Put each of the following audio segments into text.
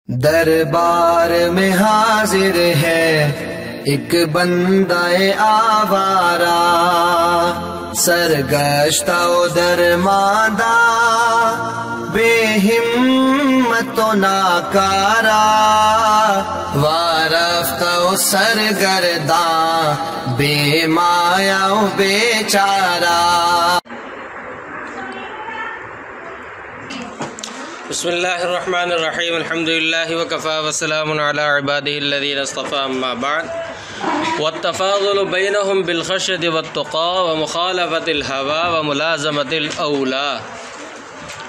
دربار میں حاضر ہے ایک بندہ آوارہ، سرگشتہ و درماندہ، بے ہمت و ناکارہ، وارفتہ و سرگرداں، بے مایا و بیچارہ۔ بسم اللہ الرحمن الرحیم، الحمدللہ وکفا وسلام علی عبادہ الذین اصطفیٰ، اما بعد، والتفاضل بینہم بالخشیۃ والتقیٰ ومخالفۃ الہویٰ وملازمۃ الاولیٰ۔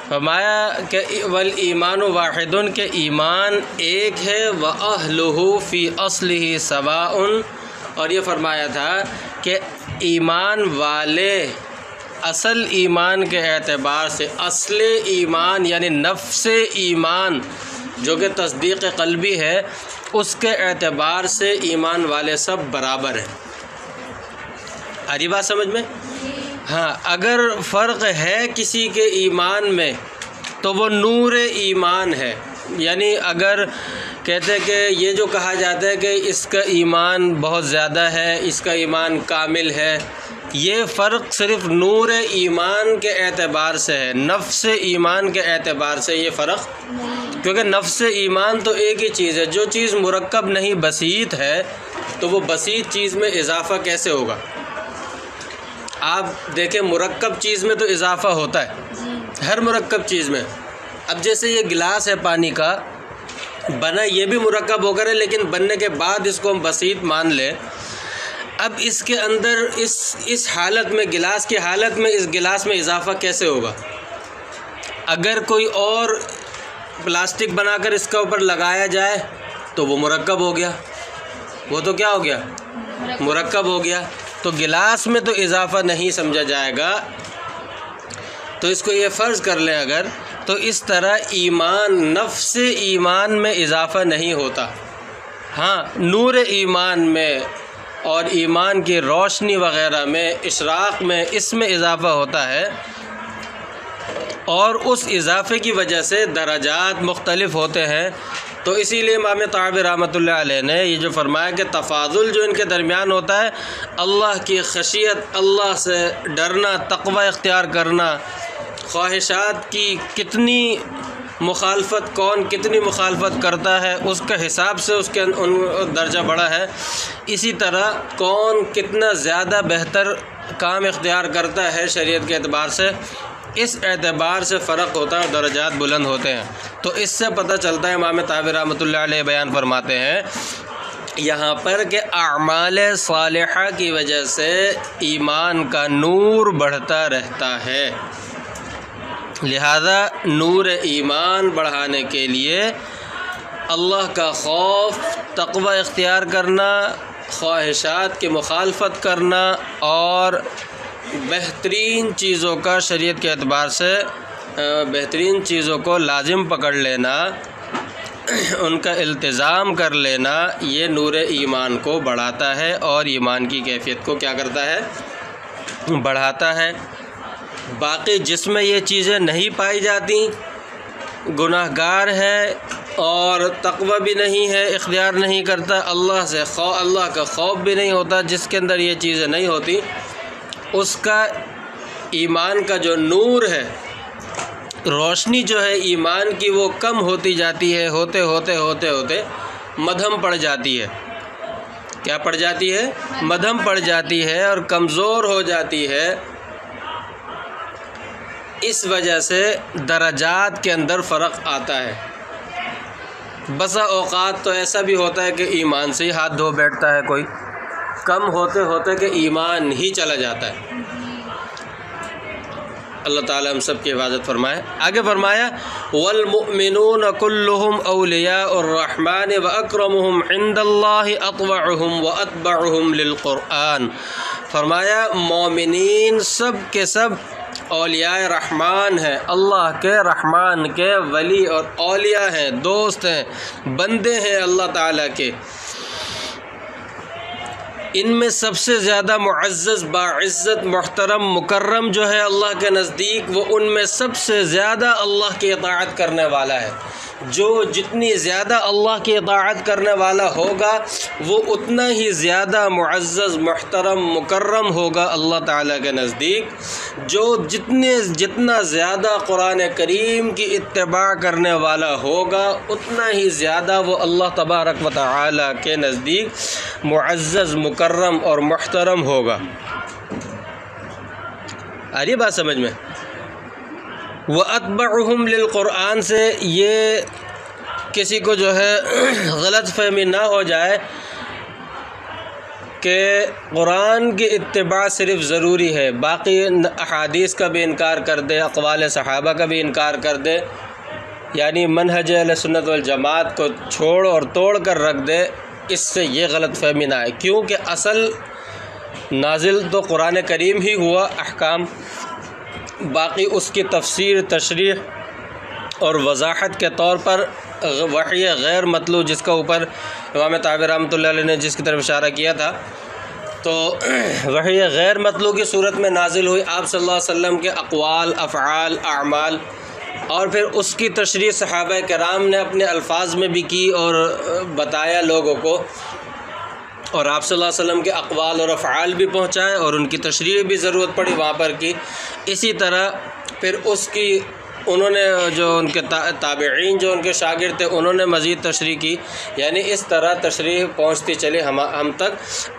فرمایا کہ والایمان واحد، کہ ایمان ایک ہے، وَأَهْلُهُ فِي أَصْلِهِ سَوَاءٌ، اور یہ فرمایا تھا کہ ایمان والے اصل ایمان کے اعتبار سے، اصل ایمان یعنی نفس ایمان جو کہ تصدیق قلبی ہے، اس کے اعتبار سے ایمان والے سب برابر ہیں۔ آ رہی بات سمجھ میں؟ ہاں، اگر فرق ہے کسی کے ایمان میں تو وہ نور ایمان ہے، یعنی اگر کہتے کہ یہ جو کہا جاتا ہے کہ اس کا ایمان بہت زیادہ ہے، اس کا ایمان کامل ہے، یہ فرق صرف نور ایمان کے اعتبار سے ہے، نفس ایمان کے اعتبار سے یہ فرق، کیونکہ نفس ایمان تو ایک ہی چیز ہے۔ جو چیز مرکب نہیں بسیط ہے تو وہ بسیط چیز میں اضافہ کیسے ہوگا؟ آپ دیکھیں، مرکب چیز میں تو اضافہ ہوتا ہے، ہر مرکب چیز میں۔ اب جیسے یہ گلاس ہے پانی کا، بنا یہ بھی مرکب ہو کر ہے، لیکن بننے کے بعد اس کو ہم بسیط مان لیں۔ اب اس کے اندر اس حالت میں، گلاس کی حالت میں، اس گلاس میں اضافہ کیسے ہوگا؟ اگر کوئی اور پلاسٹک بنا کر اس کے اوپر لگایا جائے تو وہ مرکب ہو گیا، وہ تو کیا ہو گیا؟ مرکب ہو گیا۔ تو گلاس میں تو اضافہ نہیں سمجھا جائے گا، تو اس کو یہ فرض کر لیں اگر، تو اس طرح ایمان، نفس ایمان میں اضافہ نہیں ہوتا۔ ہاں، نور ایمان میں اور ایمان کی روشنی وغیرہ میں، اشراق میں، اس میں اضافہ ہوتا ہے، اور اس اضافے کی وجہ سے درجات مختلف ہوتے ہیں۔ تو اسی لیے امام طحاوی رحمۃ اللہ علیہ نے یہ جو فرمایا کہ تفاضل جو ان کے درمیان ہوتا ہے، اللہ کی خشیت، اللہ سے ڈرنا، تقوی اختیار کرنا، خواہشات کی کتنی مخالفت، کون کتنی مخالفت کرتا ہے اس کا حساب سے اس کے درجہ بڑا ہے، اسی طرح کون کتنا زیادہ بہتر کام اختیار کرتا ہے شریعت کے اعتبار سے، اس اعتبار سے فرق ہوتا ہے اور درجات بلند ہوتے ہیں۔ تو اس سے پتہ چلتا ہے، امام طحاوی رحمۃ اللہ علیہ بیان فرماتے ہیں یہاں پر کہ اعمال صالحہ کی وجہ سے ایمان کا نور بڑھتا رہتا ہے، لہذا نور ایمان بڑھانے کے لیے اللہ کا خوف، تقوی اختیار کرنا، خواہشات کی مخالفت کرنا، اور بہترین چیزوں کا شریعت کے اعتبار سے بہترین چیزوں کو لازم پکڑ لینا، ان کا التزام کر لینا، یہ نور ایمان کو بڑھاتا ہے اور ایمان کی کیفیت کو کیا کرتا ہے؟ بڑھاتا ہے۔ باقی جس میں یہ چیزیں نہیں پائی جاتی، گناہ گار ہے اور تقوی بھی نہیں ہے، اختیار نہیں کرتا، اللہ کا خوف بھی نہیں ہوتا، جس کے اندر یہ چیزیں نہیں ہوتی، اس کا ایمان کا جو نور ہے، روشنی جو ہے ایمان کی، وہ کم ہوتی جاتی ہے، ہوتے ہوتے ہوتے ہوتے مدھم پڑ جاتی ہے۔ کیا پڑ جاتی ہے؟ مدھم پڑ جاتی ہے اور کمزور ہو جاتی ہے۔ اس وجہ سے درجات کے اندر فرق آتا ہے۔ بسا اوقات تو ایسا بھی ہوتا ہے کہ ایمان سے ہی ہاتھ دھو بیٹھتا ہے کوئی، کم ہوتے ہوتے کہ ایمان ہی چلا جاتا ہے۔ اللہ تعالی ہم سب کی حفاظت فرمائے۔ آگے فرمایا والمؤمنون كلهم اولیاء الرحمن واکرمهم عند اللہ اطوعهم واتبعهم للقرآن۔ فرمایا مومنین سب کے سب اولیاء رحمان ہیں، اللہ کے رحمان کے ولی اور اولیاء ہیں، دوست ہیں، بندے ہیں اللہ تعالیٰ کے۔ ان میں سب سے زیادہ معزز، باعزت، محترم، مکرم جو ہے اللہ کے نزدیک، وہ ان میں سب سے زیادہ اللہ کی اطاعت کرنے والا ہے۔ جو جتنی زیادہ اللہ کی اطاعت کرنے والا ہوگا وہ اتنا ہی زیادہ معزز محترم مکرم ہوگا اللہ تعالیٰ کے نزدیک. جو جتنا زیادہ قرآن کریم کی اتباع کرنے والا ہوگا اتنا ہی زیادہ وہ اللہ تبارک و تعالیٰ کے نزدیک معزز مکرم اور محترم ہوگا. آ رہی بات سمجھ میں؟ وَأَتْبَعُهُمْ لِلْقُرْآن سے یہ کسی کو جو ہے غلط فہمی نہ ہو جائے کہ قرآن کی اتباع صرف ضروری ہے، باقی احادیث کا بھی انکار کر دے، اقوال صحابہ کا بھی انکار کر دے، یعنی منہج اہل سنت والجماعت کو چھوڑ اور توڑ کر رکھ دے. اس سے یہ غلط فہمی نہ آئے، کیونکہ اصل نازل تو قرآن کریم ہی ہوا احکام، باقی اس کی تفسیر، تشریح اور وضاحت کے طور پر وحی غیر مطلوع، جس کا اوپر امام طحاوی رحمۃ اللہ علیہ نے جس کی طرف اشارہ کیا تھا، تو وحی غیر مطلوع کی صورت میں نازل ہوئی. آپ صلی اللہ علیہ وسلم کے اقوال، افعال، اعمال اور پھر اس کی تشریح صحابہ کرام نے اپنے الفاظ میں بھی کی اور بتایا لوگوں کو، اور آپ صلی اللہ علیہ وسلم کے اقوال اور افعال بھی پہنچائے اور ان کی تشریح بھی ضرورت پڑی وہاں پر کی. اسی طرح پھر اس کی انہوں نے جو ان کے تابعین جو ان کے شاگرد تھے انہوں نے مزید تشریح کی، یعنی اس طرح تشریح پہنچتی چلی ہم تک.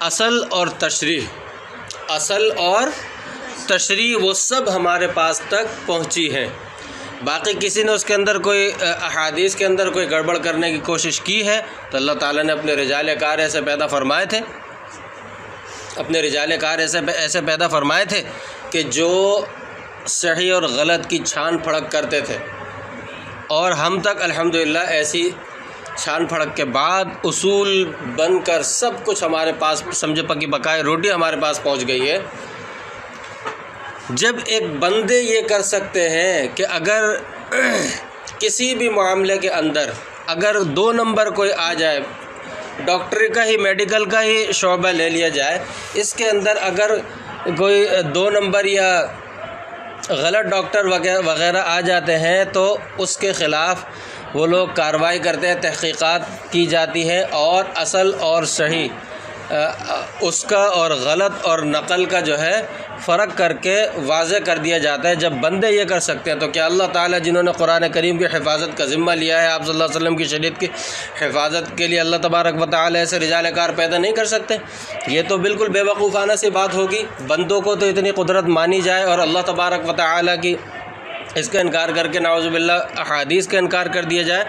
اصل اور تشریح وہ سب ہمارے پاس تک پہنچی ہیں. باقی کسی نے اس کے اندر کوئی احادیث کے اندر کوئی گڑبڑ کرنے کی کوشش کی ہے تو اللہ تعالیٰ نے اپنے رجال کار ایسے پیدا فرمائے تھے، اپنے رجال کار ایسے پیدا فرمائے تھے کہ جو صحیح اور غلط کی چھان پھڑک کرتے تھے، اور ہم تک الحمدللہ ایسی چھان پھڑک کے بعد اصول بن کر سب کچھ ہمارے پاس، سمجھے پکی پکائی روٹی ہمارے پاس پہنچ گئی ہے. جب ایک بندے یہ کر سکتے ہیں کہ اگر کسی بھی معاملے کے اندر اگر 2 نمبر کوئی آ جائے، ڈاکٹری کا ہی، میڈیکل کا ہی شعبہ لے لیا جائے، اس کے اندر اگر کوئی 2 نمبر یا غلط ڈاکٹر وغیرہ آ جاتے ہیں تو اس کے خلاف وہ لوگ کارروائی کرتے ہیں، تحقیقات کی جاتی ہے اور اصل اور صحیح اس کا اور غلط اور نقل کا جو ہے فرق کر کے واضح کر دیا جاتا ہے. جب بندے یہ کر سکتے ہیں تو کیا اللہ تعالیٰ جنہوں نے قرآن کریم کی حفاظت کا ذمہ لیا ہے، آپ صلی اللہ علیہ وسلم کی شریعت کی حفاظت کے لیے اللہ تبارک و تعالیٰ ایسے رجال کار پیدا نہیں کر سکتے؟ یہ تو بالکل بے وقوفانہ سی بات ہوگی. بندوں کو تو اتنی قدرت مانی جائے اور اللہ تبارک و تعالیٰ کی اس کا انکار کر کے نعوذ باللہ احادیث کا انکار کر دیا جائے.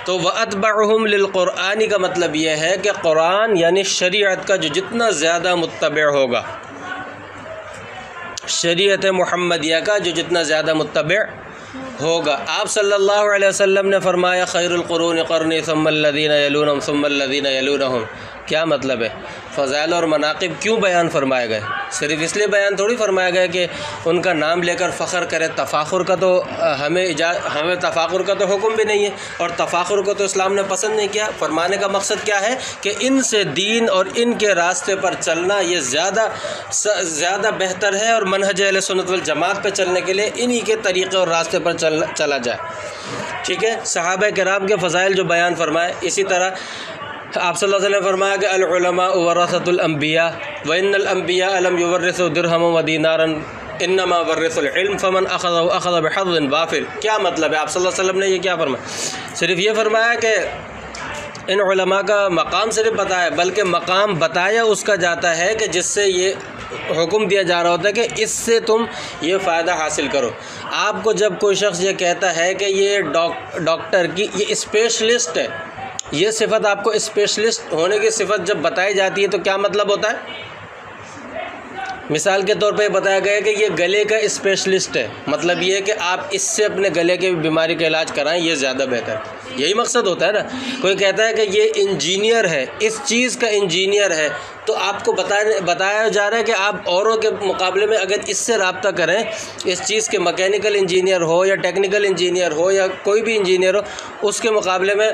تو وَأَتْبَعُهُمْ لِلْقُرْآنِ کا مطلب یہ ہے کہ قرآن یعنی شریعت کا جو جتنا زیادہ متبع ہوگا، شریعت محمدیہ کا جو جتنا زیادہ متبع ہوگا. آپ صلی اللہ علیہ وسلم نے فرمایا خیر القرون قرنی ثم الذین یلونہم ثم الذین یلونہم. کیا مطلب ہے؟ فضائل اور مناقب کیوں بیان فرمائے گئے؟ صرف اس لیے بیان تھوڑی فرمایا گیا کہ ان کا نام لے کر فخر کرے. تفاخر کا تو ہمیں تفاخر کا تو حکم بھی نہیں ہے، اور تفاخر کو تو اسلام نے پسند نہیں کیا. فرمانے کا مقصد کیا ہے کہ ان سے دین اور ان کے راستے پر چلنا یہ زیادہ بہتر ہے، اور منہج اہل سنت والجماعت پہ چلنے کے لیے انہی کے طریقے اور راستے پر چلا جائے. ٹھیک ہے، صحابہ کرام کے فضائل جو بیان فرمائے. اسی طرح آپ صلی اللہ علیہ وسلم نے فرمایا کہ العلماء ورثۃ الانبیاء وان الانبیاء لم یورثوا درہما ودینارا انما ورثوا العلم فمن اخذ بحظ وافر. کیا مطلب ہے؟ آپ صلی اللہ علیہ وسلم نے یہ کیا فرمایا؟ صرف یہ فرمایا کہ ان علماء کا مقام صرف بتایا، بلکہ مقام بتایا اس کا جاتا ہے کہ جس سے یہ حکم دیا جا رہا ہوتا ہے کہ اس سے تم یہ فائدہ حاصل کرو. آپ کو جب کوئی شخص یہ کہتا ہے کہ یہ ڈاکٹر کی یہ اسپیشلسٹ ہے، یہ صفت آپ کو اسپیشلسٹ ہونے کی صفت جب بتائی جاتی ہے تو کیا مطلب ہوتا ہے؟ مثال کے طور پہ بتایا گیا کہ یہ گلے کا اسپیشلسٹ ہے، مطلب یہ ہے کہ آپ اس سے اپنے گلے کی بیماری کا علاج کرائیں، یہ زیادہ بہتر ہے. یہی مقصد ہوتا ہے نا. کوئی کہتا ہے کہ یہ انجینئر ہے، اس چیز کا انجینئر ہے، تو آپ کو بتایا جا رہا ہے کہ آپ اوروں کے مقابلے میں اگر اس سے رابطہ کریں، اس چیز کے مکینیکل انجینئر ہو یا ٹیکنیکل انجینئر ہو یا کوئی بھی انجینئر ہو، اس کے مقابلے میں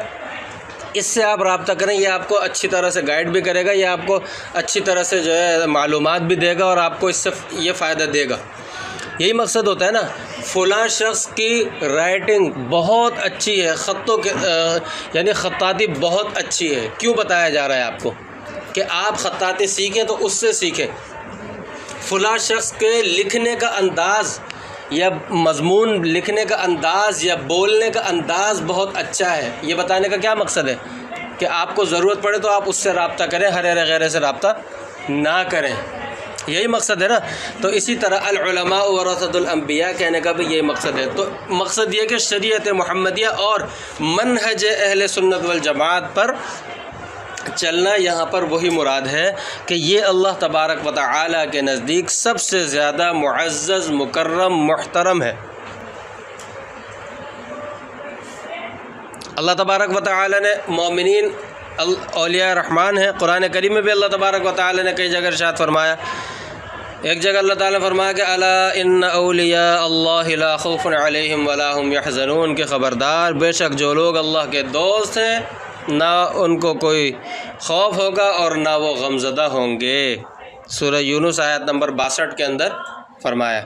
اس سے آپ رابطہ کریں، یہ آپ کو اچھی طرح سے گائیڈ بھی کرے گا، یہ آپ کو اچھی طرح سے جو ہے معلومات بھی دے گا اور آپ کو اس سے یہ فائدہ دے گا. یہی مقصد ہوتا ہے نا. فلاں شخص کی رائٹنگ بہت اچھی ہے، یعنی خطاطی بہت اچھی ہے، کیوں بتایا جا رہا ہے آپ کو کہ آپ خطاطی سیکھیں تو اس سے سیکھیں۔ فلاں شخص کے لکھنے کا انداز یا مضمون لکھنے کا انداز یا بولنے کا انداز بہت اچھا ہے، یہ بتانے کا کیا مقصد ہے کہ آپ کو ضرورت پڑے تو آپ اس سے رابطہ کریں، ہر غیرے سے رابطہ نہ کریں، یہی مقصد ہے نا۔ تو اسی طرح العلماء ورثۃ الانبیاء کہنے کا بھی یہی مقصد ہے۔ تو مقصد یہ کہ شریعت محمدیہ اور منہج اہل سنت والجماعت پر چلنا، یہاں پر وہی مراد ہے کہ یہ اللہ تبارک و تعالی کے نزدیک سب سے زیادہ معزز، مکرم، محترم ہے۔ اللہ تبارک و تعالی نے مومنین اولیاء رحمان ہیں، قرآن کریم میں بھی اللہ تبارک و تعالی نے کئی جگہ ارشاد فرمایا۔ ایک جگہ اللہ تعالی نے فرمایا کہ الا ان اولیاء اللہ لا خوف علیہم ولا هم يحزنون، کہ خبردار بے شک جو لوگ اللہ کے دوست ہیں نہ ان کو کوئی خوف ہوگا اور نہ وہ غمزدہ ہوں گے۔ سورہ یونس آیت نمبر 62 کے اندر فرمایا۔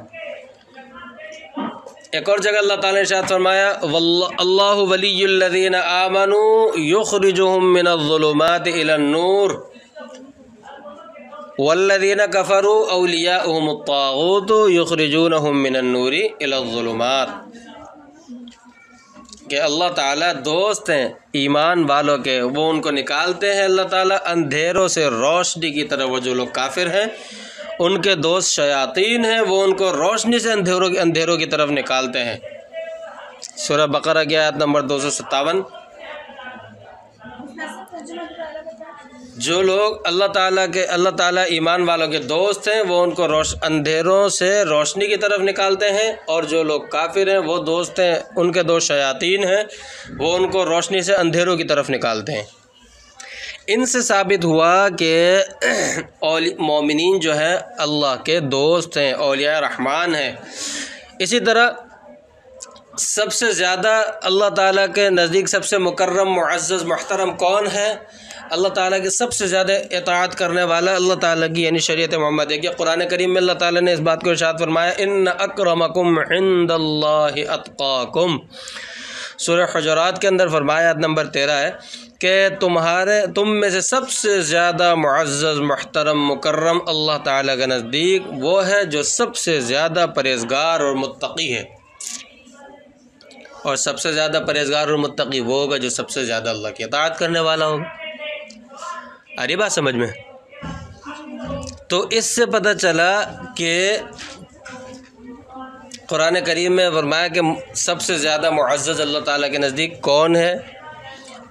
ایک اور جگہ اللہ تعالی نے ارشاد فرمایا اللہ ولی الذین آمنوا یخرجهم من الظلمات الى النور والذین کفروا اولیاؤہم الطاغوت یخرجونہم من النور الى الظلمات، کہ اللہ تعالیٰ دوست ہیں ایمان والوں کے، وہ ان کو نکالتے ہیں اللہ تعالیٰ اندھیروں سے روشنی کی طرف۔ وہ جو لوگ کافر ہیں ان کے دوست شیاطین ہیں، وہ ان کو روشنی سے اندھیروں کی طرف نکالتے ہیں۔ سورہ بقرہ کی آیت نمبر 257۔ جو لوگ اللہ تعالیٰ ایمان والوں کے دوست ہیں وہ ان کو اندھیروں سے روشنی کی طرف نکالتے ہیں، اور جو لوگ کافر ہیں وہ دوست ہیں، ان کے دوست شیاطین ہیں، وہ ان کو روشنی سے اندھیروں کی طرف نکالتے ہیں۔ ان سے ثابت ہوا کہ مومنین جو ہیں اللہ کے دوست ہیں، اولیاء رحمان ہیں۔ اسی طرح سب سے زیادہ اللہ تعالیٰ کے نزدیک سب سے مکرم، معزز، محترم کون ہے؟ اللہ تعالیٰ کے سب سے زیادہ اطاعت کرنے والا اللہ تعالیٰ کی یعنی شریعت محمدیہ کی۔ قرآن کریم میں اللہ تعالیٰ نے اس بات کو ارشاد فرمایا ان اکرمکم عند اللہ اتقاکم۔ سورہ حجرات کے اندر فرمایا آیت نمبر 13 ہے کہ تم میں سے سب سے زیادہ معزز، محترم، مکرم اللہ تعالیٰ کے نزدیک وہ ہے جو سب سے زیادہ پرہیزگار اور متقی ہے، اور سب سے زیادہ پرہیزگار اور متقی وہ ہوگا جو سب سے زیادہ اللہ کی اطاعت کرنے والا ہوگا۔ آ رہی بات سمجھ میں؟ تو اس سے پتہ چلا کہ قرآن کریم میں فرمایا کہ سب سے زیادہ معزز اللہ تعالیٰ کے نزدیک کون ہے۔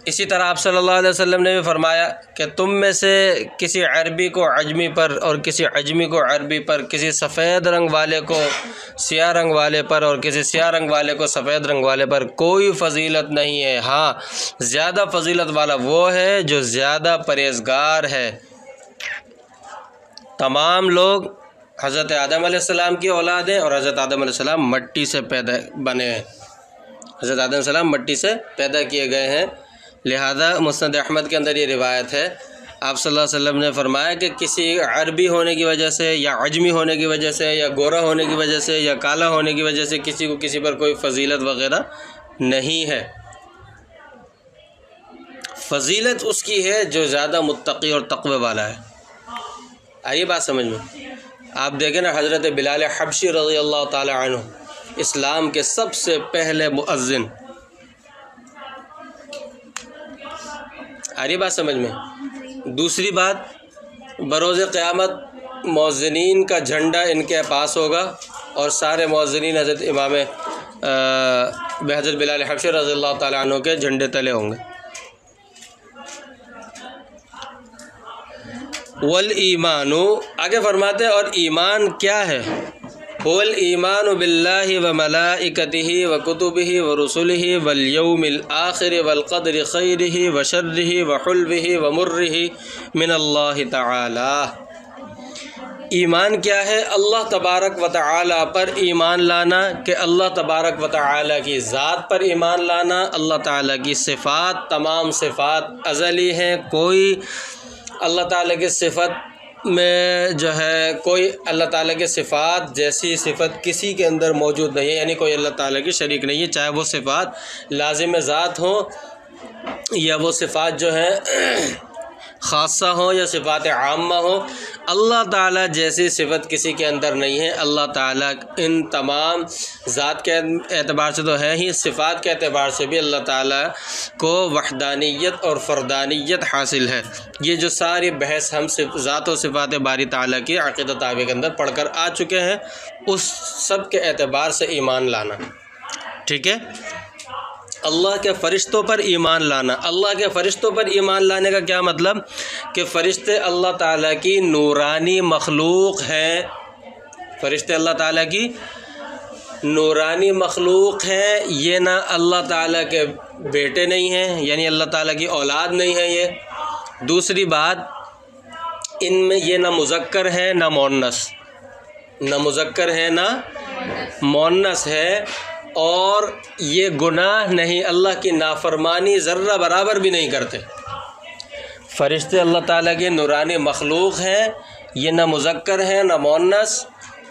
اسی طرح آپ صلی اللہ علیہ وسلم نے بھی فرمایا کہ تم میں سے کسی عربی کو عجمی پر اور کسی عجمی کو عربی پر، کسی سفید رنگ والے کو سیاہ رنگ والے پر اور کسی سیاہ رنگ والے کو سفید رنگ والے پر کوئی فضیلت نہیں ہے، ہاں زیادہ فضیلت والا وہ ہے جو زیادہ پرہیزگار ہے۔ تمام لوگ حضرت آدم علیہ السلام کی اولاد ہیں، اور حضرت آدم علیہ السلام مٹی سے پیدا بنے ہیں، حضرت آدم علیہ السلام مٹی سے پیدا کیے گئے ہیں۔ لہذا مسند احمد کے اندر یہ روایت ہے، آپ صلی اللہ علیہ وسلم نے فرمایا کہ کسی عربی ہونے کی وجہ سے یا عجمی ہونے کی وجہ سے یا گورا ہونے کی وجہ سے یا کالا ہونے کی وجہ سے کسی کو کسی پر کوئی فضیلت وغیرہ نہیں ہے۔ فضیلت اس کی ہے جو زیادہ متقی اور تقوی والا ہے۔ آئیے بات سمجھ میں؟ آپ دیکھیں نا حضرت بلال حبشی رضی اللہ تعالی عنہ، اسلام کے سب سے پہلے مؤذن۔ آ رہی بات سمجھ میں؟ دوسری بات، بروز قیامت مؤذنین کا جھنڈا ان کے پاس ہوگا، اور سارے مؤذنین حضرت امام حضرت بلال حبشی رضی اللہ تعالیٰ عنہ کے جھنڈے تلے ہوں گے۔ والایمان، آگے فرماتے ہیں اور ایمان کیا ہے؟ هو الایمان باللہ وملائکتہ وکتبہ ورسلہ والیوم الآخر والقدر خیرہ وشرہ وحلوہ ومرہ من اللہ تعالی۔ ایمان کیا ہے؟ اللہ تبارک و تعالی پر ایمان لانا، کہ اللہ تبارک و تعالی کی ذات پر ایمان لانا، اللہ تعالی کی صفات، تمام صفات ازلی ہیں، کوئی اللہ تعالی کی صفت میں جو ہے کوئی اللہ تعالیٰ کے صفات جیسی صفت کسی کے اندر موجود نہیں ہے، یعنی کوئی اللہ تعالیٰ کی شریک نہیں ہے، چاہے وہ صفات لازم ذات ہوں یا وہ صفات جو ہیں خاصہ ہوں یا صفات عامہ ہوں، اللہ تعالیٰ جیسی صفت کسی کے اندر نہیں ہے۔ اللہ تعالیٰ ان تمام ذات کے اعتبار سے تو ہے ہی، صفات کے اعتبار سے بھی اللہ تعالیٰ کو وحدانیت اور فردانیت حاصل ہے۔ یہ جو ساری بحث ہم ذات و صفات باری تعالیٰ کی عقیدہ طاوع کے اندر پڑھ کر آ چکے ہیں، اس سب کے اعتبار سے ایمان لانا، ٹھیک ہے۔ اللہ کے فرشتوں پر ایمان لانا، اللہ کے فرشتوں پر ایمان لانے کا کیا مطلب کہ فرشتے اللہ تعالیٰ کی نورانی مخلوق ہیں، فرشتے اللہ تعالیٰ کی نورانی مخلوق ہیں، یہ نہ اللہ تعالیٰ کے بیٹے نہیں ہیں، یعنی اللہ تعالیٰ کی اولاد نہیں ہے یہ۔ دوسری بات، ان میں یہ نہ مذکر ہے نہ مؤنث، نہ مذکر ہے نہ مؤنث ہے، اور یہ گناہ نہیں، اللہ کی نافرمانی ذرہ برابر بھی نہیں کرتے۔ فرشتے اللہ تعالیٰ کے نورانی مخلوق ہیں، یہ نہ مذکر ہیں نہ مؤنث،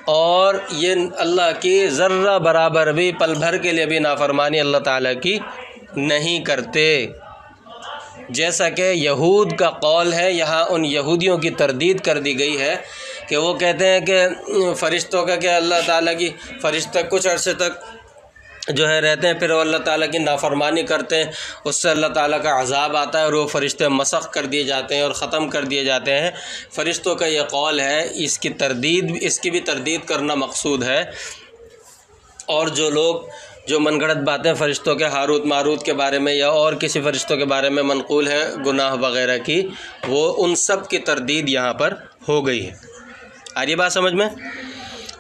اور یہ اللہ کی ذرہ برابر بھی پل بھر کے لیے بھی نافرمانی اللہ تعالیٰ کی نہیں کرتے۔ جیسا کہ یہود کا قول ہے، یہاں ان یہودیوں کی تردید کر دی گئی ہے کہ وہ کہتے ہیں کہ فرشتوں کا کہ اللہ تعالیٰ کی فرشتے کچھ عرصے تک جو ہے رہتے ہیں، پھر وہ اللہ تعالیٰ کی نافرمانی کرتے ہیں، اس سے اللہ تعالیٰ کا عذاب آتا ہے اور وہ فرشتے مسخ کر دیے جاتے ہیں اور ختم کر دیے جاتے ہیں۔ فرشتوں کا یہ قول ہے، اس کی بھی تردید کرنا مقصود ہے۔ اور جو لوگ جو من گھڑت باتیں فرشتوں کے ہاروت ماروت کے بارے میں یا اور کسی فرشتوں کے بارے میں منقول ہے گناہ وغیرہ کی، وہ ان سب کی تردید یہاں پر ہو گئی ہے۔ آ رہی بات سمجھ میں؟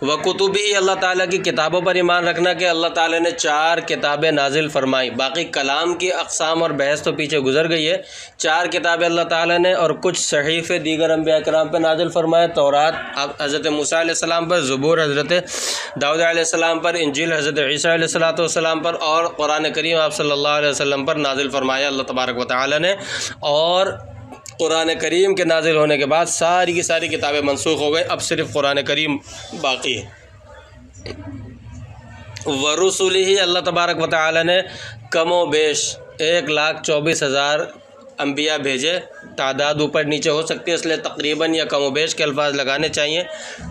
وکتبی، اللہ تعالیٰ کی کتابوں پر ایمان رکھنا کہ اللہ تعالیٰ نے 4 کتابیں نازل فرمائی۔ باقی کلام کی اقسام اور بحث تو پیچھے گزر گئی ہے۔ 4 کتابیں اللہ تعالیٰ نے اور کچھ صحیفے دیگر انبیاء کرام پہ نازل فرمائے۔ تورات حضرت موسیٰ علیہ السلام پر، زبور حضرت داؤد علیہ السلام پر، انجیل حضرت عیسیٰ علیہ السلام پر، اور قرآن کریم آپ صلی اللہ علیہ وسلم پر نازل فرمایا اللہ تبارک و تعالیٰ نے۔ اور قرآن کریم کے نازل ہونے کے بعد ساری کی ساری کتابیں منسوخ ہو گئی، اب صرف قرآن کریم باقی ہے۔ ورسلہ، اللہ تبارک و تعالی نے کم و بیش 1,24,000 انبیاء بھیجے۔ تعداد اوپر نیچے ہو سکتی ہے، اس لیے تقریباً یا کم و بیش کے الفاظ لگانے چاہیے۔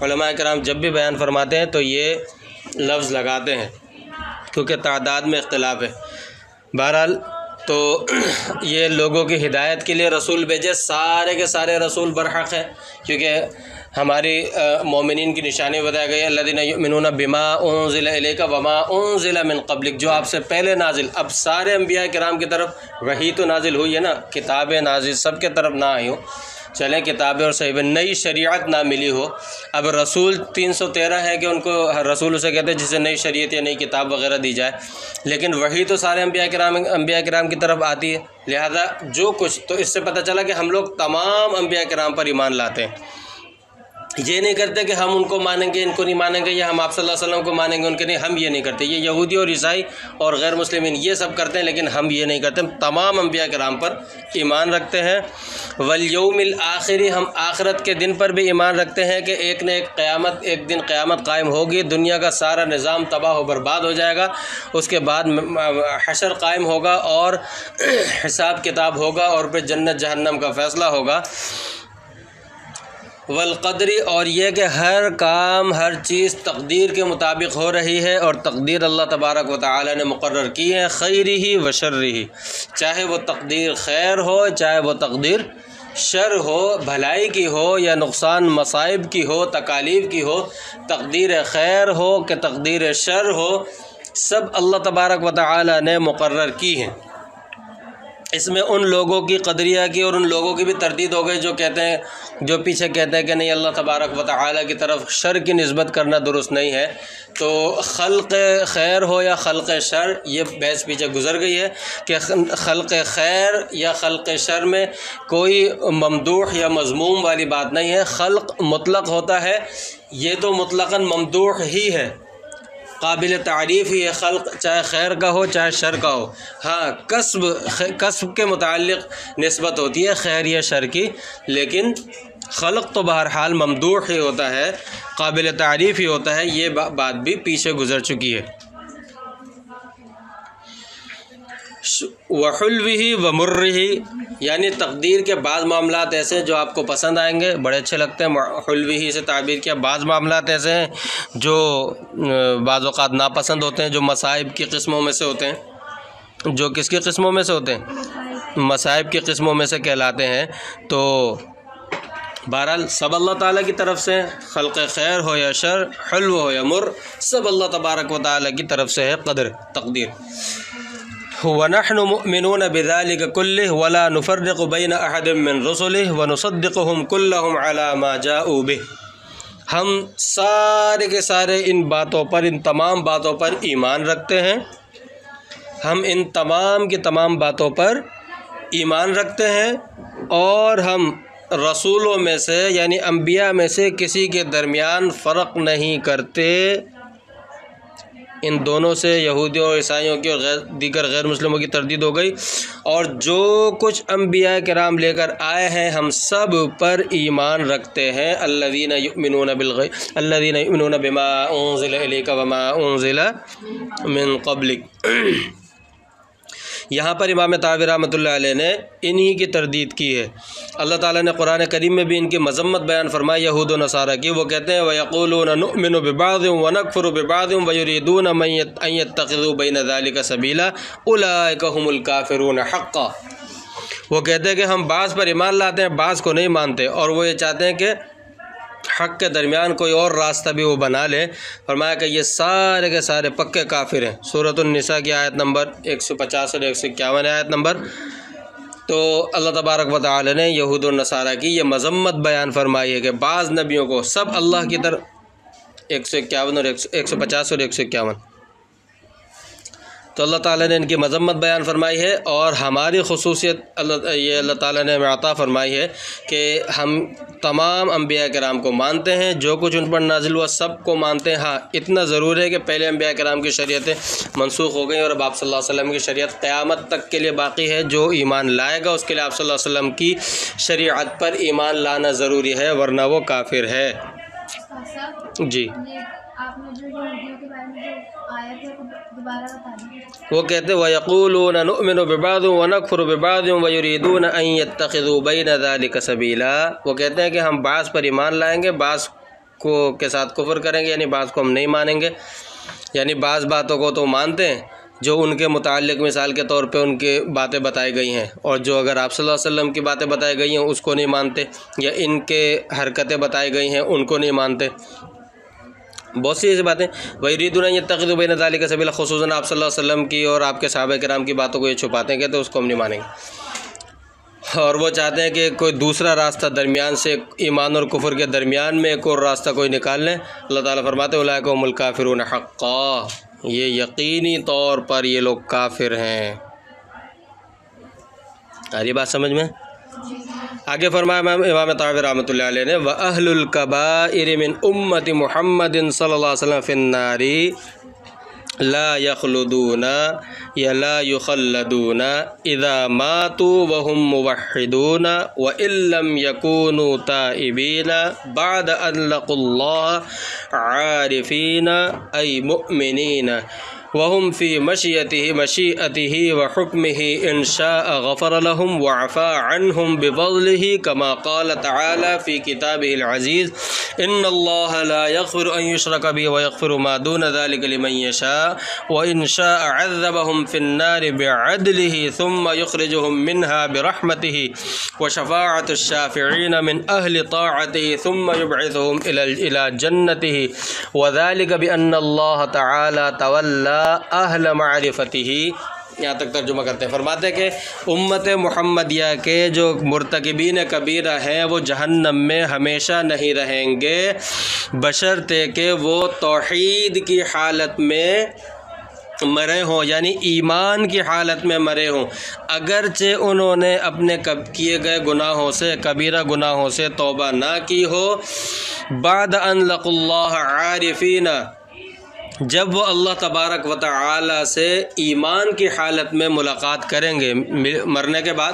علماء کرام جب بھی بیان فرماتے ہیں تو یہ لفظ لگاتے ہیں کیونکہ تعداد میں اختلاف ہے۔ بہرحال تو یہ لوگوں کی ہدایت کے لیے رسول بھیجے، سارے کے سارے رسول برحق ہیں، کیونکہ ہماری مومنین کی نشانی بتایا گئی ہے، الذین یؤمنون بما انزل الیک وما انزل من قبلک، جو آپ سے پہلے نازل۔ اب سارے انبیاء کرام کی طرف وحی تو نازل ہوئی ہے نا، کتابیں نازل سب کے طرف نہ آئی ہوں، چلیں کتابیں اور صحیح نئی شریعت نہ ملی ہو۔ اب رسول 313 ہے کہ ان کو رسول اسے کہتے ہیں جسے نئی شریعت یا نئی کتاب وغیرہ دی جائے، لیکن وحی تو سارے انبیاء کرام کی طرف آتی ہے، لہذا جو کچھ تو اس سے پتہ چلا کہ ہم لوگ تمام انبیاء کرام پر ایمان لاتے ہیں۔ یہ نہیں کرتے کہ ہم ان کو مانیں گے ان کو نہیں مانیں گے، یا ہم آپ صلی اللہ علیہ وسلم کو مانیں گے ان کے نہیں، ہم یہ نہیں کرتے۔ یہ یہودی اور عیسائی اور غیر مسلمین یہ سب کرتے ہیں، لیکن ہم یہ نہیں کرتے، تمام انبیاء کرام پر ایمان رکھتے ہیں۔ والیوم الآخر، ہم آخرت کے دن پر بھی ایمان رکھتے ہیں کہ ایک نہ ایک دن قیامت قائم ہوگی، دنیا کا سارا نظام تباہ و برباد ہو جائے گا، اس کے بعد حشر قائم ہوگا اور حساب کتاب ہوگا اور پھر جنت جہنم کا فیصلہ ہوگا۔ والقدری، اور یہ کہ ہر کام ہر چیز تقدیر کے مطابق ہو رہی ہے، اور تقدیر اللہ تبارک و تعالی نے مقرر کی ہے، خیرہ و شرہ، چاہے وہ تقدیر خیر ہو چاہے وہ تقدیر شر ہو، بھلائی کی ہو یا نقصان مصائب کی ہو، تکالیف کی ہو، تقدیر خیر ہو کہ تقدیر شر ہو، سب اللہ تبارک و تعالی نے مقرر کی ہیں۔ اس میں ان لوگوں کی قدریہ کی اور ان لوگوں کی بھی تردید ہو گئی جو پیچھے کہتے ہیں کہ نہیں اللہ تبارک و تعالی کی طرف شر کی نسبت کرنا درست نہیں ہے۔ تو خلق خیر ہو یا خلق شر، یہ بحث پیچھے گزر گئی ہے کہ خلق خیر یا خلق شر میں کوئی ممدوح یا مذموم والی بات نہیں ہے۔ خلق مطلق ہوتا ہے، یہ تو مطلقاً ممدوح ہی ہے، قابل تعریف ہی ہے خلق، چاہے خیر کا ہو چاہے شر کا ہو۔ ہاں کسب کے متعلق نسبت ہوتی ہے خیر یا شر کی، لیکن خلق تو بہرحال ممدوح ہی ہوتا ہے، قابل تعریف ہی ہوتا ہے، یہ بات بھی پیچھے گزر چکی ہے۔ وحلوہ ومرہ، یعنی تقدیر کے بعض معاملات ایسے ہیں جو آپ کو پسند آئیں گے، بڑے اچھے لگتے ہیں، حلوہ سے تعبیر کیا، بعض معاملات ایسے ہیں جو بعض اوقات ناپسند ہوتے ہیں، جو مصائب کی قسموں میں سے ہوتے ہیں، جو کس کی قسموں میں سے ہوتے ہیں؟ مصائب کی قسموں میں سے کہلاتے ہیں۔ تو بہرحال سب اللہ تعالیٰ کی طرف سے، خلق خیر ہو یا شر، حلو ہو یا مر، سب اللہ تبارک و تعالیٰ کی طرف سے ہے تقدیر۔ وَنَحْنُ مُؤْمِنُونَ بِذَلِكَ كُلِّهِ وَلَا نُفَرِّقُ بَيْنَ أَحَدٍ مِّن رُّسُلِهِ وَنُصَدِّقُهُمْ كُلَّهُمْ عَلَى مَا جَاءُوا بِهِ، ہم سارے کے سارے ان باتوں پر، ان تمام باتوں پر ایمان رکھتے ہیں، ہم ان تمام کی تمام باتوں پر ایمان رکھتے ہیں، اور ہم رسولوں میں سے یعنی انبیاء میں سے کسی کے درمیان فرق نہیں کرتے۔ ان دونوں سے یہودیوں اور عیسائیوں کی اور دیگر غیر مسلموں کی تردید ہو گئی، اور جو کچھ انبیاء کرام لے کر آئے ہیں ہم سب پر ایمان رکھتے ہیں۔ الذین یؤمنون بالغیب الذین یؤمنون بما انزل الیک وما انزل من قبلک۔ یہاں پر امام طحاوی رحمۃ اللہ علیہ نے انہی کی تردید کی ہے۔ اللہ تعالیٰ نے قرآن کریم میں بھی ان کی مذمت بیان فرمائی یہود و نصارہ کی۔ وہ کہتے ہیں وَيَقُولُونَ نُؤْمِنُ بِبَعْضٍ وَنَكْفُرُ بِبَعْضٍ وَيُرِيدُونَ أَن يَتَّخِذُوا بَيْنَ ذَلِكَ سَبِيلًا أُولَٰئِكَ هُمُ الْكَافِرُونَ حَقًّا۔ وہ کہتے ہیں کہ ہم بعض پر ایمان لاتے ہیں، بعض کو نہیں مانتے، اور وہ یہ چاہتے ہیں کہ حق کے درمیان کوئی اور راستہ بھی وہ بنا لے۔ فرمایا کہ یہ سارے کے سارے پکے کافر ہیں۔ سورۃ النساء کی آیت نمبر 150 اور 151 آیت نمبر۔ تو اللہ تبارک و تعالی نے یہود و نصارہ کی یہ مذمت بیان فرمائی ہے کہ بعض نبیوں کو سب اللہ کی طرف 151 اور 150 اور 151، تو اللہ تعالیٰ نے ان کی مذمت بیان فرمائی ہے، اور ہماری خصوصیت اللہ تعالیٰ نے ہمیں عطا فرمائی ہے کہ ہم تمام انبیاء کرام کو مانتے ہیں، جو کچھ ان پر نازل ہوا سب کو مانتے ہیں۔ ہاں اتنا ضرور ہے کہ پہلے انبیاء کرام کی شریعتیں منسوخ ہو گئیں، اور اب آپ صلی اللہ علیہ وسلم کی شریعت قیامت تک کے لیے باقی ہے۔ جو ایمان لائے گا اس کے لیے آپ صلی اللہ علیہ وسلم کی شریعت پر ایمان لانا ضروری ہے، ورنہ وہ کافر ہے۔ جی آپ نے جو یہودیوں کے بارے میں جو آیا تھا دوبارہ بتا دیں۔ وہ کہتے ہیں وَيَقُولُونَ نُؤْمِنُ بِبَعْضٍ وَنَكْفُرُ بِبَعْضٍ وَيُرِيدُونَ أَن يَتَّخِذُوا بَيْنَ ذَلِكَ سَبِيلًا۔ وہ کہتے ہیں کہ ہم بعض پر ایمان لائیں گے، بعض کو کے ساتھ کفر کریں گے، یعنی بعض کو ہم نہیں مانیں گے، یعنی بعض باتوں کو تو مانتے ہیں جو ان کے متعلق مثال کے طور پہ ان کی باتیں بتائی گئی ہیں، اور جو اگر آپ صلی اللہ علیہ وسلم کی باتیں بتائی گئی ہیں اس کو نہیں مانتے، یا ان کے حرکتیں بتائی گئی ہیں ان کو نہیں مانتے۔ بہت سی ایسی باتیں وَيُرِيدُونَ أَن يَتَّخِذُوا بَيْنَ ذَلِكَ سَبِيلًا، خصوصاً آپ صلی اللہ علیہ وسلم کی اور آپ کے صحابہ کرام کی باتوں کو یہ چھپاتے ہیں، کہتے ہیں اس کو ہم نہیں مانیں گے، اور وہ چاہتے ہیں کہ کوئی دوسرا راستہ درمیان سے، ایمان اور کفر کے درمیان میں ایک اور راستہ کوئی نکال لیں۔ اللہ تعالیٰ فرماتے ہیں أُولَٰئِكَ هُمُ الْكَافِرُونَ حَقًّا، یہ یقینی طور پر یہ لوگ کافر ہیں۔ آ رہی بات سمجھ میں؟ آگے فرمایا امام طحاوی رحمۃ اللہ علیہ نے وَأَهْلُ الْكَبَائِرِ مِنْ أُمَّةِ مُحَمَّدٍ صلی اللہ علیہ وسلم فِي النَّارِ لا يخلدون یا لا يخلدون اذا ماتوا وهم موحدون وإن لم يكونوا تائبين بعد أن لقوا الله عارفين أي مؤمنين وهم في مشيئته وحكمه إن شاء غفر لهم وعفى عنهم بفضله كما قال تعالى في كتابه العزيز إن الله لا يغفر أن يشرك به ويغفر ما دون ذلك لمن يشاء وإن شاء عذبهم في النار بعدله ثم يخرجهم منها برحمته وشفاعة الشافعين من أهل طاعته ثم يبعثهم إلى جنته وذلك بأن الله تعالى تولى اہل معرفتہ۔ یہاں تک ترجمہ کرتے ہیں۔ فرماتے ہیں کہ امت محمدیہ کے جو مرتکبین کبیرہ ہیں وہ جہنم میں ہمیشہ نہیں رہیں گے، بشرطے کہ وہ توحید کی حالت میں مرے ہوں، یعنی ایمان کی حالت میں مرے ہوں، اگرچہ انہوں نے اپنے کیے گئے گناہوں سے، کبیرہ گناہوں سے توبہ نہ کی ہو۔ بعد ان لقوا اللہ عارفین، جب وہ اللہ تبارک و تعالی سے ایمان کی حالت میں ملاقات کریں گے، مرنے کے بعد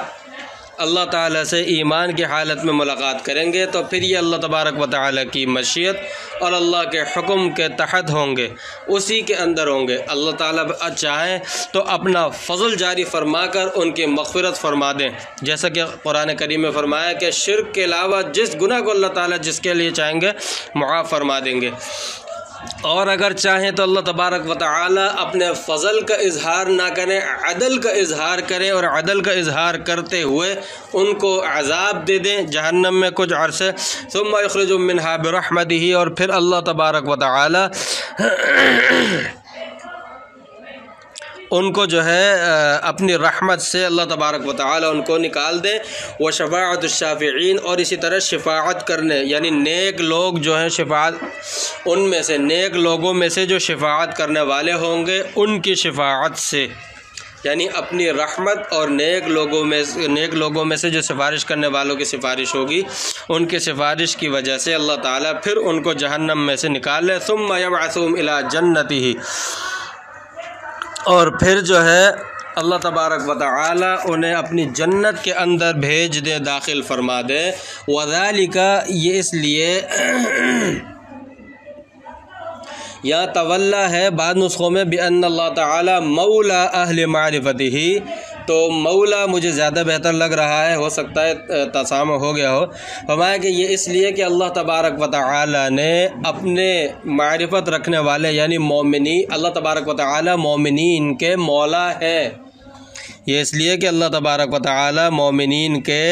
اللہ تعالیٰ سے ایمان کی حالت میں ملاقات کریں گے تو پھر یہ اللہ تبارک و تعالیٰ کی مشیت اور اللہ کے حکم کے تحت ہوں گے، اسی کے اندر ہوں گے۔ اللہ تعالیٰ چاہیں تو اپنا فضل جاری فرما کر ان کی مغفرت فرما دیں، جیسا کہ قرآن کریم میں فرمایا کہ شرک کے علاوہ جس گناہ کو اللہ تعالیٰ جس کے لیے چاہیں گے معاف فرما دیں گے، اور اگر چاہیں تو اللہ تبارک و تعالیٰ اپنے فضل کا اظہار نہ کریں، عدل کا اظہار کریں، اور عدل کا اظہار کرتے ہوئے ان کو عذاب دے دیں جہنم میں کچھ عرصے، ثم یخرجہم منہا برحمتہ، اور پھر اللہ تبارک و تعالیٰ ان کو جو ہے اپنی رحمت سے اللہ تبارک و تعالیٰ ان کو نکال دے۔ وشفاعت الشافعین، اور اسی طرح شفاعت کرنے یعنی نیک لوگ جو ہیں شفاعت ان میں سے نیک لوگوں میں سے جو شفاعت کرنے والے ہوں گے ان کی شفاعت سے، یعنی اپنی رحمت اور نیک لوگوں میں سے جو سفارش کرنے والوں کی سفارش ہوگی ان کی سفارش کی وجہ سے اللہ تعالیٰ پھر ان کو جہنم میں سے نکال لے۔ ثم یبعثہم الی جنتہ، اور پھر جو ہے اللہ تبارک و تعالیٰ انہیں اپنی جنت کے اندر بھیج دے، داخل فرما دے۔ وذالک، یہ اس لیے یا تولا ہے بعض نسخوں میں بأن اللہ تعالیٰ مولا اہل معرفتہ، تو مولا مجھے زیادہ بہتر لگ رہا ہے، ہو سکتا ہے تسامح ہو گیا ہو۔ فرمایا کہ یہ اس لیے کہ اللہ تبارک و تعالیٰ نے اپنے معرفت رکھنے والے یعنی مومنین، اللہ تبارک و تعالیٰ مومنین کے مولا ہے، یہ اس لیے کہ اللہ تبارک و تعالیٰ مومنین کے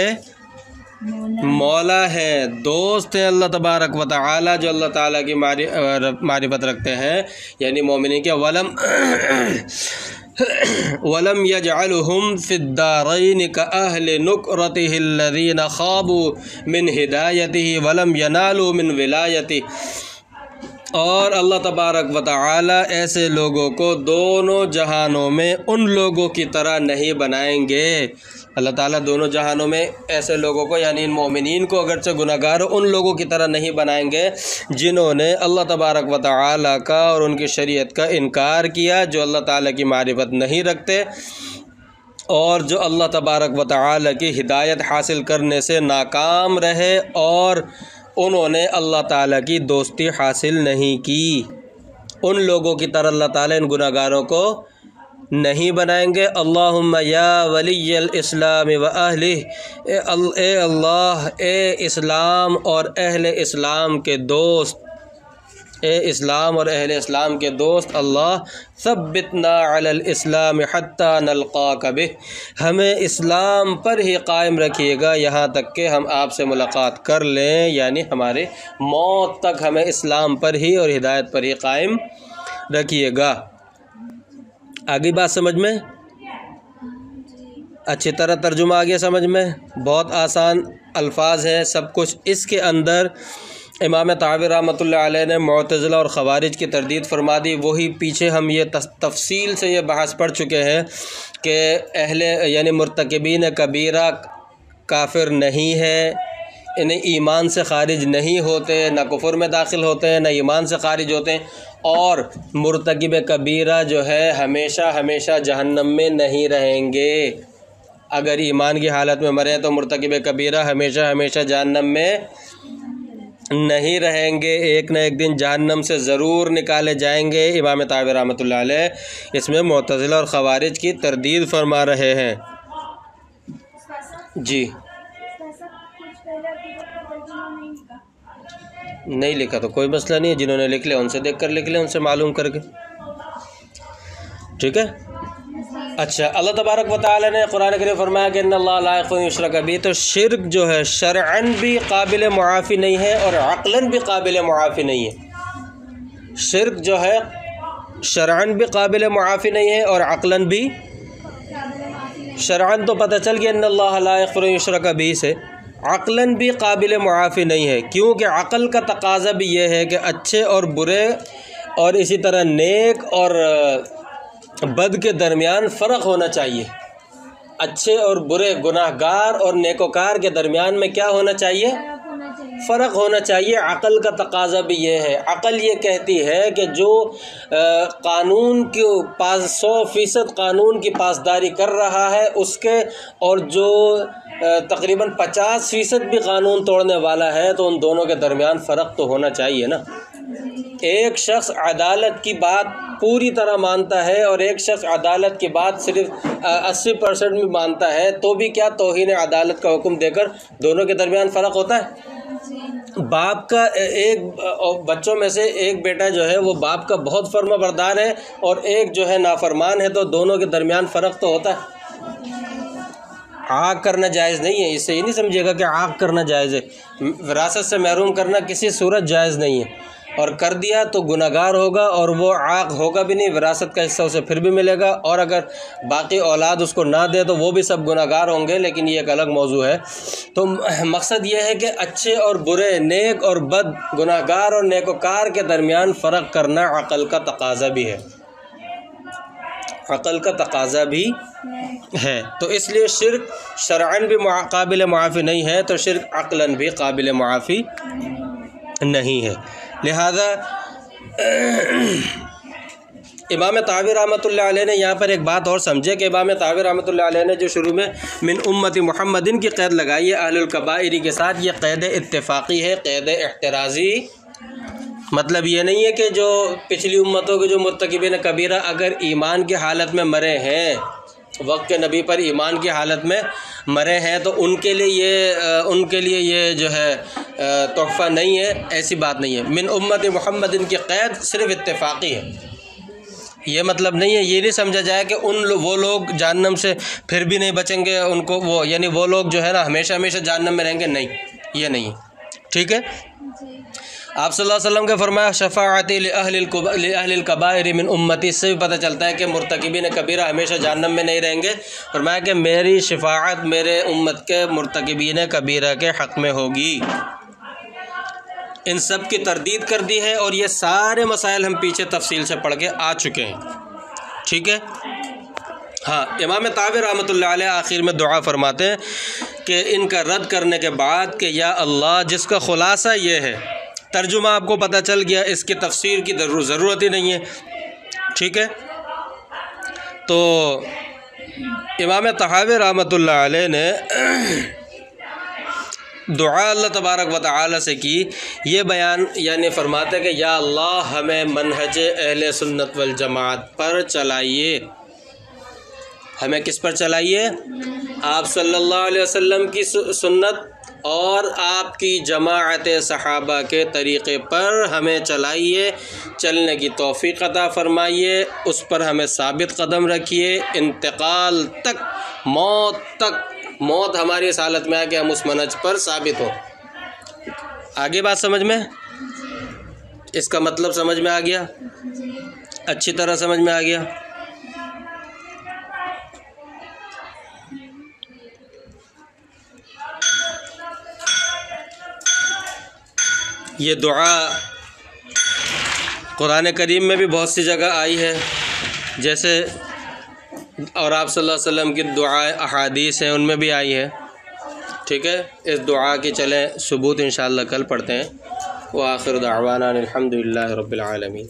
مولا ہے، دوست ہیں اللہ تبارک و تعالیٰ جو اللہ تعالیٰ کی معرفت رکھتے ہیں، یعنی مومنین کے وَلَمْ يَجْعَلْهُمْ فِي الدَّارَيْنِ كَأَهْلِ نُكْرَتِهِ الَّذِينَ خَابُوا مِنْ هِدَایَتِهِ وَلَمْ يَنَالُوا مِنْ وِلَایَتِهِ، اور اللہ تبارک و تعالیٰ ایسے لوگوں کو دونوں جہانوں میں ان لوگوں کی طرح نہیں بنائیں گے۔ اللہ تعالیٰ دونوں جہانوں میں ایسے لوگوں کو یعنی ان مومنین کو اگرچہ گناہ گار ہو ان لوگوں کی طرح نہیں بنائیں گے جنہوں نے اللہ تبارک و تعالیٰ کا اور ان کی شریعت کا انکار کیا، جو اللہ تعالیٰ کی معرفت نہیں رکھتے اور جو اللہ تبارک و تعالیٰ کی ہدایت حاصل کرنے سے ناکام رہے اور انہوں نے اللہ تعالیٰ کی دوستی حاصل نہیں کی، ان لوگوں کی طرح اللہ تعالیٰ ان گناہ گاروں کو نہیں بنائیں گے۔ اللہم یا ولی الاسلام و اہلہ، اے اللہ، اے اسلام اور اہل اسلام کے دوست، اے اسلام اور اہل اسلام کے دوست اللہ، ثبتنا علی الاسلام حتی نلقاک بہ، ہمیں اسلام پر ہی قائم رکھیے گا یہاں تک کہ ہم آپ سے ملاقات کر لیں، یعنی ہمارے موت تک ہمیں اسلام پر ہی اور ہدایت پر ہی قائم رکھیے گا۔ آگے بات سمجھ میں اچھی طرح ترجمہ آگے سمجھ میں، بہت آسان الفاظ ہیں سب کچھ۔ اس کے اندر امام طحاوی رحمۃ اللہ علیہ نے معتزلہ اور خوارج کی تردید فرما دی، وہی پیچھے ہم یہ تفصیل سے یہ بحث پڑھ چکے ہیں کہ اہل یعنی مرتکبین کبیرہ کافر نہیں ہے، انہیں ایمان سے خارج نہیں ہوتے، نہ کفر میں داخل ہوتے ہیں نہ ایمان سے خارج ہوتے ہیں، اور مرتکب کبیرہ جو ہے ہمیشہ ہمیشہ جہنم میں نہیں رہیں گے۔ اگر ایمان کی حالت میں مریں تو مرتکب کبیرہ ہمیشہ ہمیشہ جہنم میں نہیں رہیں گے، ایک نہ ایک دن جہنم سے ضرور نکالے جائیں گے۔ امام طحاوی رحمۃ اللہ علیہ اس میں معتزلہ اور خوارج کی تردید فرما رہے ہیں۔ جی نہیں لکھا تو کوئی مسئلہ نہیں ہے، جنہوں نے لکھ لیا ان سے دیکھ کر لکھ لیں، ان سے معلوم کر کے، ٹھیک ہے۔ اچھا، اللہ تبارک و تعالی نے قرآن کریم فرمایا کہ ان اللہ لا یغفر ان یشرک بہ، تو شرک جو ہے شرعاً بھی قابل معافی نہیں ہے اور عقلاً بھی قابل معافی نہیں ہے۔ شرک جو ہے شرعاً بھی قابل معافی نہیں ہے اور عقلاً بھی، شرعاً تو پتہ چل گیا ان اللہ لا یغفر ان یشرک بہ سے، عقلاً بھی قابل معافی نہیں ہے، کیونکہ عقل کا تقاضا بھی یہ ہے کہ اچھے اور برے اور اسی طرح نیک اور بد کے درمیان فرق ہونا چاہیے، اچھے اور برے، گناہ گار اور نیکوکار کے درمیان میں کیا ہونا چاہیے؟ فرق ہونا چاہیے۔ عقل کا تقاضا بھی یہ ہے، عقل یہ کہتی ہے کہ جو قانون کے 100% قانون کی پاسداری کر رہا ہے اس کے، اور جو تقریباً 50% بھی قانون توڑنے والا ہے تو ان دونوں کے درمیان فرق تو ہونا چاہیے نا۔ ایک شخص عدالت کی بات پوری طرح مانتا ہے اور ایک شخص عدالت کی بات صرف 80% بھی مانتا ہے، تو بھی کیا توہین عدالت کا حکم دے کر دونوں کے درمیان فرق ہوتا ہے؟ باپ کا ایک بچوں میں سے ایک بیٹا جو ہے وہ باپ کا بہت فرما بردار ہے اور ایک جو ہے نافرمان ہے، تو دونوں کے درمیان فرق تو ہوتا ہے۔ عاق کرنا جائز نہیں ہے، اس سے یہ نہیں سمجھے گا کہ عاق کرنا جائز ہے۔ وراثت سے محروم کرنا کسی صورت جائز نہیں ہے، اور کر دیا تو گناہگار ہوگا اور وہ عاق ہوگا بھی نہیں، وراثت کا حصہ اسے پھر بھی ملے گا، اور اگر باقی اولاد اس کو نہ دے تو وہ بھی سب گناہگار ہوں گے، لیکن یہ ایک الگ موضوع ہے۔ تو مقصد یہ ہے کہ اچھے اور برے، نیک اور بد، گناہگار اور نیکوکار کے درمیان فرق کرنا عقل کا تقاضا بھی ہے، عقل کا تقاضا بھی ہے۔ تو اس لیے شرک شرعاً بھی قابل معافی نہیں ہے تو شرک عقلاً بھی قابل معافی نہیں ہے۔ لہذا امام طحاوی رحمۃ اللہ علیہ نے یہاں پر ایک بات اور سمجھے کہ امام طحاوی رحمۃ اللہ علیہ نے جو شروع میں من امت محمدin کی قید لگائی ہے اہل الکبائر کے ساتھ، یہ قید اتفاقی ہے، قید احترازی۔ مطلب یہ نہیں ہے کہ جو پچھلی امتوں کے جو مرتکبین کبیرہ اگر ایمان کی حالت میں مرے ہیں، وقت کے نبی پر ایمان کی حالت میں مرے ہیں، تو ان کے لیے یہ جو ہے تحفہ نہیں ہے، ایسی بات نہیں ہے۔ من امت محمدin کی قید صرف اتفاقی ہے، یہ مطلب نہیں ہے، یہ نہیں سمجھا جائے کہ وہ لوگ جہنم سے پھر بھی نہیں بچیں گے، ان کو یعنی وہ لوگ جو ہے نا ہمیشہ ہمیشہ جہنم میں رہیں گے، نہیں، یہ نہیں ہے، ٹھیک ہے۔ آپ صلی اللہ علیہ وسلم کے فرمایا شفاعتی لأہل الکبائر من امتی، اس سے بھی پتہ چلتا ہے کہ مرتکبین کبیرہ ہمیشہ جہنم میں نہیں رہیں گے۔ فرمایا کہ میری شفاعت میرے امت کے مرتکبین کبیرہ کے حق میں ہوگی۔ ان سب کی تردید کر دی ہے، اور یہ سارے مسائل ہم پیچھے تفصیل سے پڑھ کے آ چکے ہیں، ٹھیک ہے۔ ہاں، امام طحاوی رحمۃ اللہ علیہ آخر میں دعا فرماتے ہیں کہ ان کا رد کرنے کے بعد کہ یا اللہ، جس کا خلاصہ یہ ہے، ترجمہ آپ کو پتہ چل گیا، اس کی تفسیر کی ضرورت ہی نہیں ہے، ٹھیک ہے۔ تو امام طحاوی رحمۃ اللہ علیہ نے دعا اللہ تبارک و تعالی سے کی، یہ بیان یعنی فرماتے کہ یا اللہ ہمیں منہج اہل سنت والجماعت پر چلائیے۔ ہمیں کس پر چلائیے؟ آپ صلی اللہ علیہ وسلم کی سنت اور آپ کی جماعت صحابہ کے طریقے پر ہمیں چلائیے، چلنے کی توفیق عطا فرمائیے، اس پر ہمیں ثابت قدم رکھیے، انتقال تک، موت ہماری اس حالت میں آ کہ ہم اس منہج پر ثابت ہوں۔ آگے بات سمجھ میں؟ اس کا مطلب سمجھ میں آ گیا؟ اچھی طرح سمجھ میں آ گیا؟ یہ دعا قرآن کریم میں بھی بہت سی جگہ آئی ہے، جیسے اور آپ صلی اللہ علیہ وسلم کی دعائیں احادیث ہیں، ان میں بھی آئی ہے، ٹھیک ہے۔ اس دعا کی چلیں ثبوت انشاءاللہ کل پڑھتے ہیں۔ وآخر دعوانا الحمدللہ رب العالمین۔